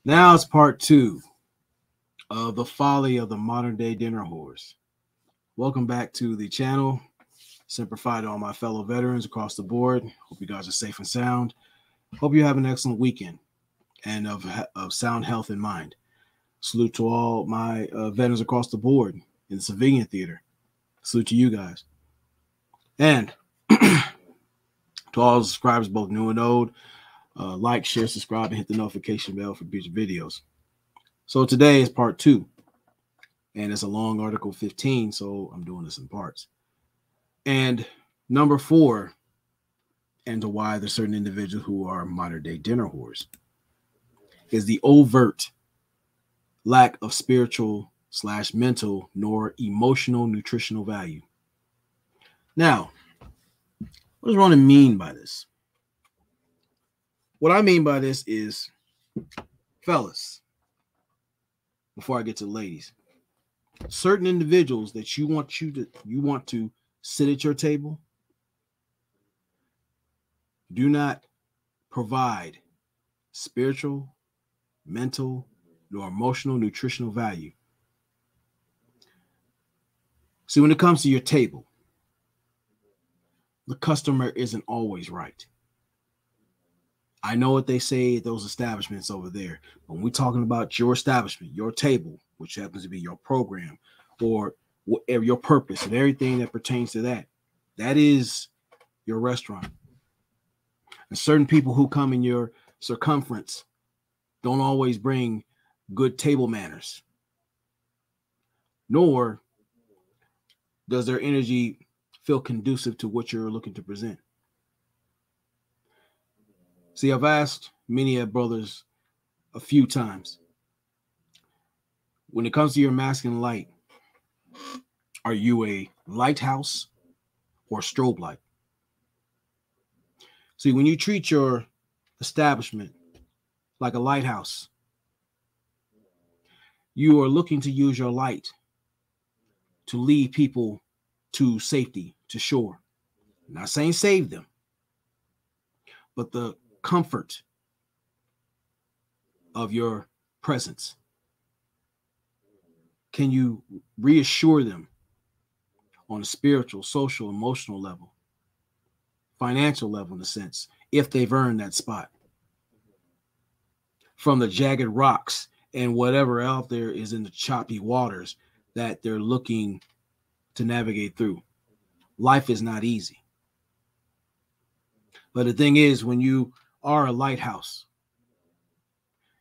Now it's part two of the folly of the modern day dinner whores. Welcome back to the channel. Simplified to all my fellow veterans across the board. Hope you guys are safe and sound. Hope you have an excellent weekend and of sound health in mind. Salute to all my veterans across the board in the civilian theater. Salute to you guys. And to all subscribers, both new and old, like, share, subscribe, and hit the notification bell for future videos. So today is part two, and it's a long article 15, so I'm doing this in parts. And number 4, and to why there's certain individuals who are modern day dinner whores, is the overt lack of spiritual / mental nor emotional nutritional value. Now, what does Ronin mean by this? What I mean by this is, fellas, before I get to the ladies, certain individuals that you want to sit at your table do not provide spiritual, mental, nor emotional nutritional value. See, when it comes to your table, the customer isn't always right. I know what they say at those establishments over there. When we're talking about your establishment, your table, which happens to be your program or whatever your purpose and everything that pertains to that, that is your restaurant. And certain people who come in your circumference don't always bring good table manners, nor does their energy feel conducive to what you're looking to present. See, I've asked many brothers a few times, when it comes to your masculine light, are you a lighthouse or strobe light? See, when you treat your establishment like a lighthouse, you are looking to use your light to lead people to safety, to shore. I'm not saying save them, but the comfort of your presence. Can you reassure them on a spiritual, social, emotional level, financial level in a sense, if they've earned that spot? From the jagged rocks and whatever out there is in the choppy waters that they're looking to navigate through. Life is not easy. But the thing is, when you are a lighthouse,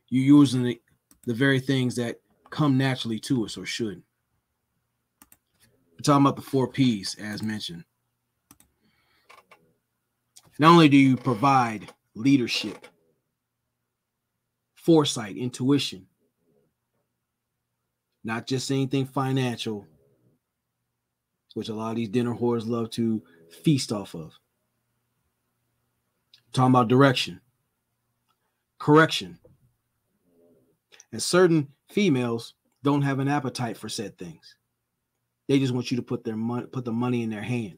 you're using the very things that come naturally to us or should. We're talking about the 4 P's, as mentioned. Not only do you provide leadership, foresight, intuition, not just anything financial, which a lot of these dinner whores love to feast off of. Talking about direction, correction. And certain females don't have an appetite for said things. They just want you to put the money in their hand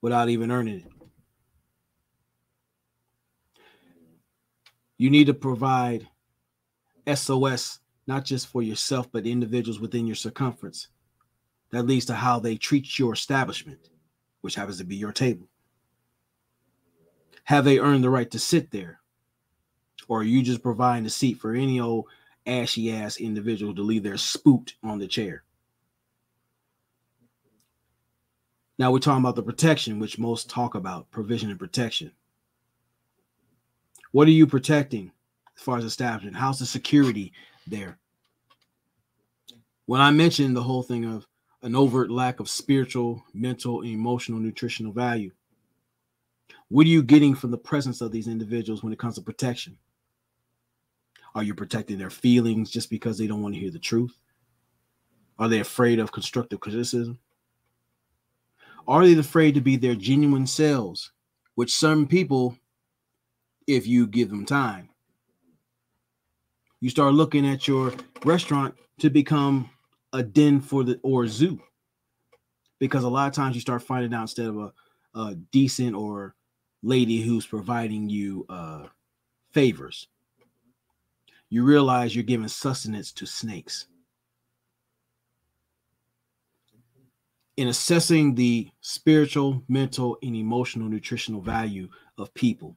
without even earning it. You need to provide SOS, not just for yourself, but individuals within your circumference. That leads to how they treat your establishment, which happens to be your table. Have they earned the right to sit there? Or are you just providing a seat for any old ashy ass individual to leave their spoot on the chair? Now we're talking about the protection, which most talk about, provision and protection. What are you protecting as far as establishment? How's the security there? When I mentioned the whole thing of an overt lack of spiritual, mental, and emotional nutritional value, what are you getting from the presence of these individuals when it comes to protection? Are you protecting their feelings just because they don't want to hear the truth? Are they afraid of constructive criticism? Are they afraid to be their genuine selves, which some people, if you give them time, you start looking at your restaurant to become a den for or zoo, because a lot of times you start finding out, instead of a decent or lady who's providing you favors, you realize you're giving sustenance to snakes. In assessing the spiritual, mental, and emotional nutritional value of people,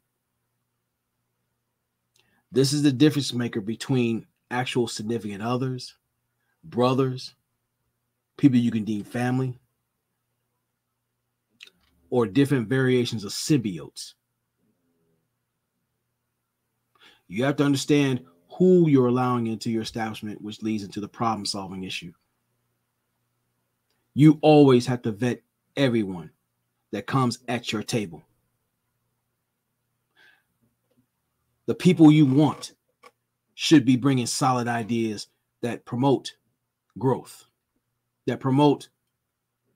this is the difference maker between actual significant others, brothers, people you can deem family, or different variations of symbiotes. You have to understand who you're allowing into your establishment, which leads into the problem-solving issue. You always have to vet everyone that comes at your table. The people you want should be bringing solid ideas that promote growth, that promote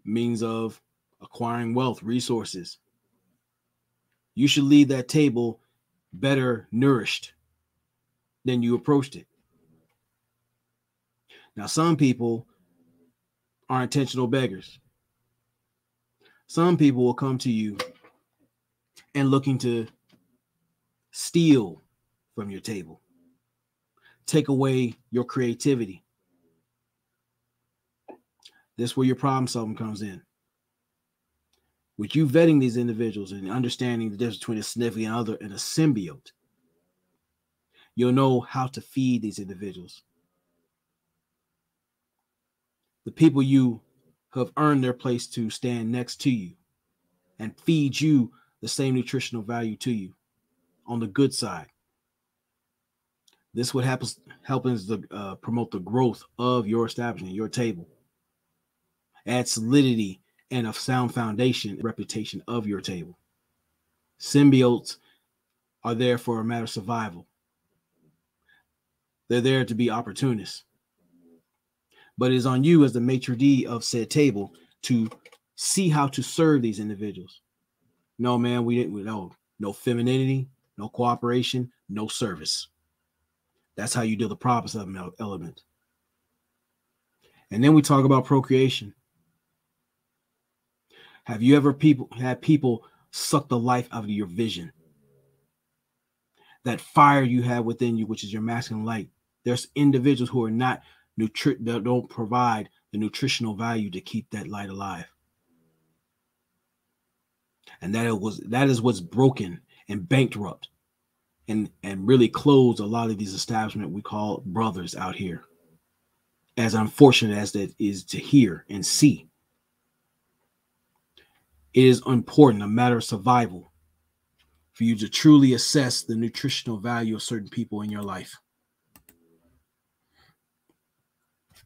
means of acquiring wealth, resources. You should leave that table better nourished than you approached it. Now, some people are intentional beggars. Some people will come to you and looking to steal from your table, take away your creativity. This is where your problem solving comes in. With you vetting these individuals and understanding the difference between a significant other and a symbiote, you'll know how to feed these individuals. The people you have earned their place to stand next to you and feed you the same nutritional value to you on the good side. This would helps to promote the growth of your establishment, your table. Add solidity and a sound foundation, reputation of your table. Symbiotes are there for a matter of survival. They're there to be opportunists. But it is on you as the maitre d' of said table to see how to serve these individuals. No, man, no femininity, no cooperation, no service. That's how you deal the problem element. And then we talk about procreation. Have you ever had people suck the life out of your vision? That fire you have within you, which is your masculine light. There's individuals who are not that don't provide the nutritional value to keep that light alive. And that is what's broken and bankrupt and really closed a lot of these establishments we call brothers out here. As unfortunate as that is to hear and see, it is important, a matter of survival, for you to truly assess the nutritional value of certain people in your life.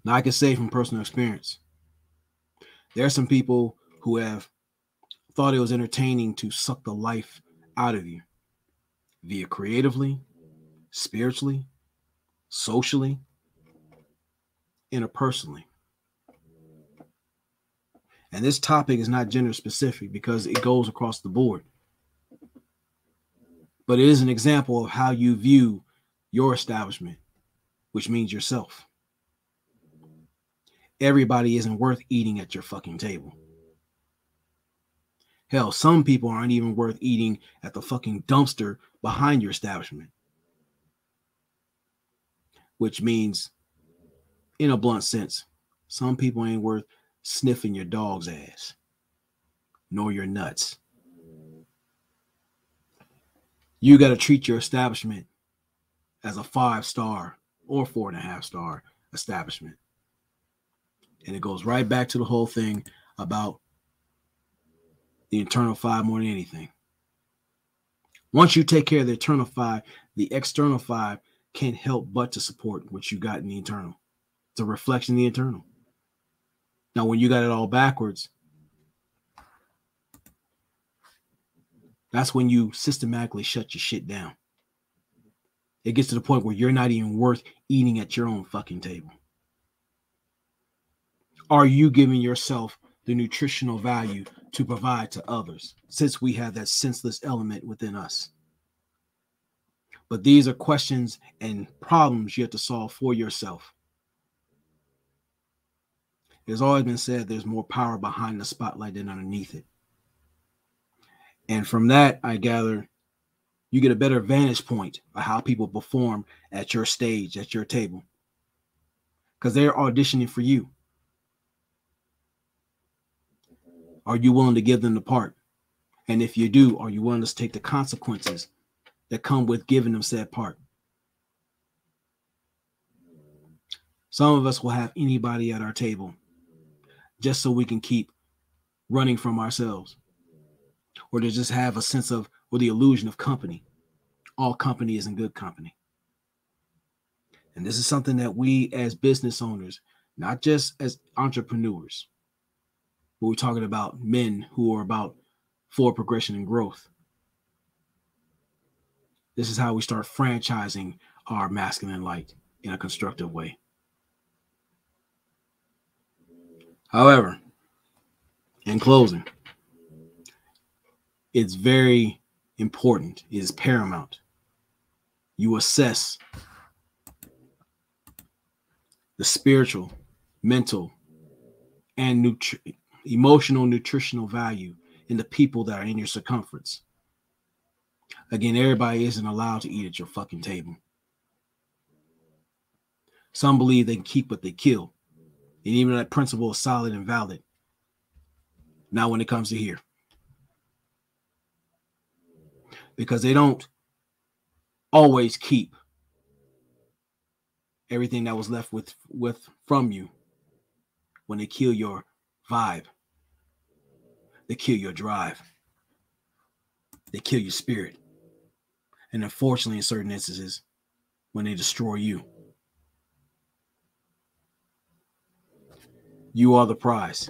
Now, I can say from personal experience, there are some people who have thought it was entertaining to suck the life out of you via creatively, spiritually, socially, interpersonally. And this topic is not gender specific because it goes across the board. But it is an example of how you view your establishment, which means yourself. Everybody isn't worth eating at your fucking table. Hell, some people aren't even worth eating at the fucking dumpster behind your establishment. Which means, in a blunt sense, some people ain't worth sniffing your dog's ass, nor your nuts. You got to treat your establishment as a 5-star or 4.5-star establishment. And it goes right back to the whole thing about the internal 5 more than anything. Once you take care of the internal 5, the external 5 can't help but to support what you got in the internal. It's a reflection of the internal. Now, when you got it all backwards, that's when you systematically shut your shit down. It gets to the point where you're not even worth eating at your own fucking table. Are you giving yourself the nutritional value to provide to others, since we have that senseless element within us? But these are questions and problems you have to solve for yourself. There's always been said there's more power behind the spotlight than underneath it. And from that, I gather You get a better vantage point of how people perform at your stage, at your table, because they're auditioning for you. Are you willing to give them the part? And if you do, are you willing to take the consequences that come with giving them said part? Some of us will have anybody at our table just so we can keep running from ourselves, or to just have a sense of, or the illusion of company. All company isn't good company. And this is something that we as business owners, not just as entrepreneurs, but we're talking about men who are about forward progression and growth. This is how we start franchising our masculine light in a constructive way. However, in closing, it's very important, it is paramount. You assess the spiritual, mental, and emotional, nutritional value in the people that are in your circumference. Again, everybody isn't allowed to eat at your fucking table. Some believe they can keep what they kill. And even that principle is solid and valid. Not when it comes to here. Because they don't always keep everything that was left with from you when they kill your vibe. They kill your drive. They kill your spirit. And unfortunately, in certain instances, when they destroy you. You are the prize.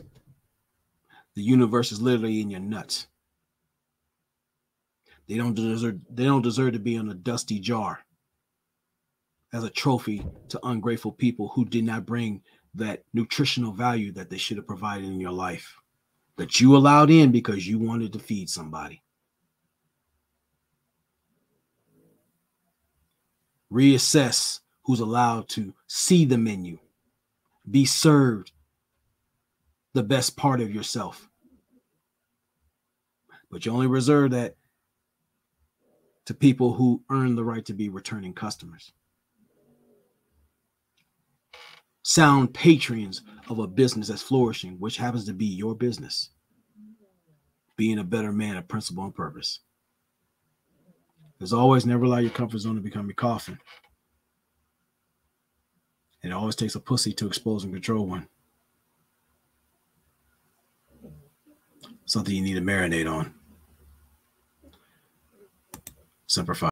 The universe is literally in your nuts. They don't deserve to be in a dusty jar as a trophy to ungrateful people who did not bring that nutritional value that they should have provided in your life, that you allowed in because you wanted to feed somebody. Reassess who's allowed to see the menu, be served the best part of yourself. But you only reserve that to people who earn the right to be returning customers. Sound patrons of a business that's flourishing, which happens to be your business. Being a better man of principle and purpose. As always, never allow your comfort zone to become your coffin. It always takes a pussy to expose and control one. Something you need to marinate on. Simplify.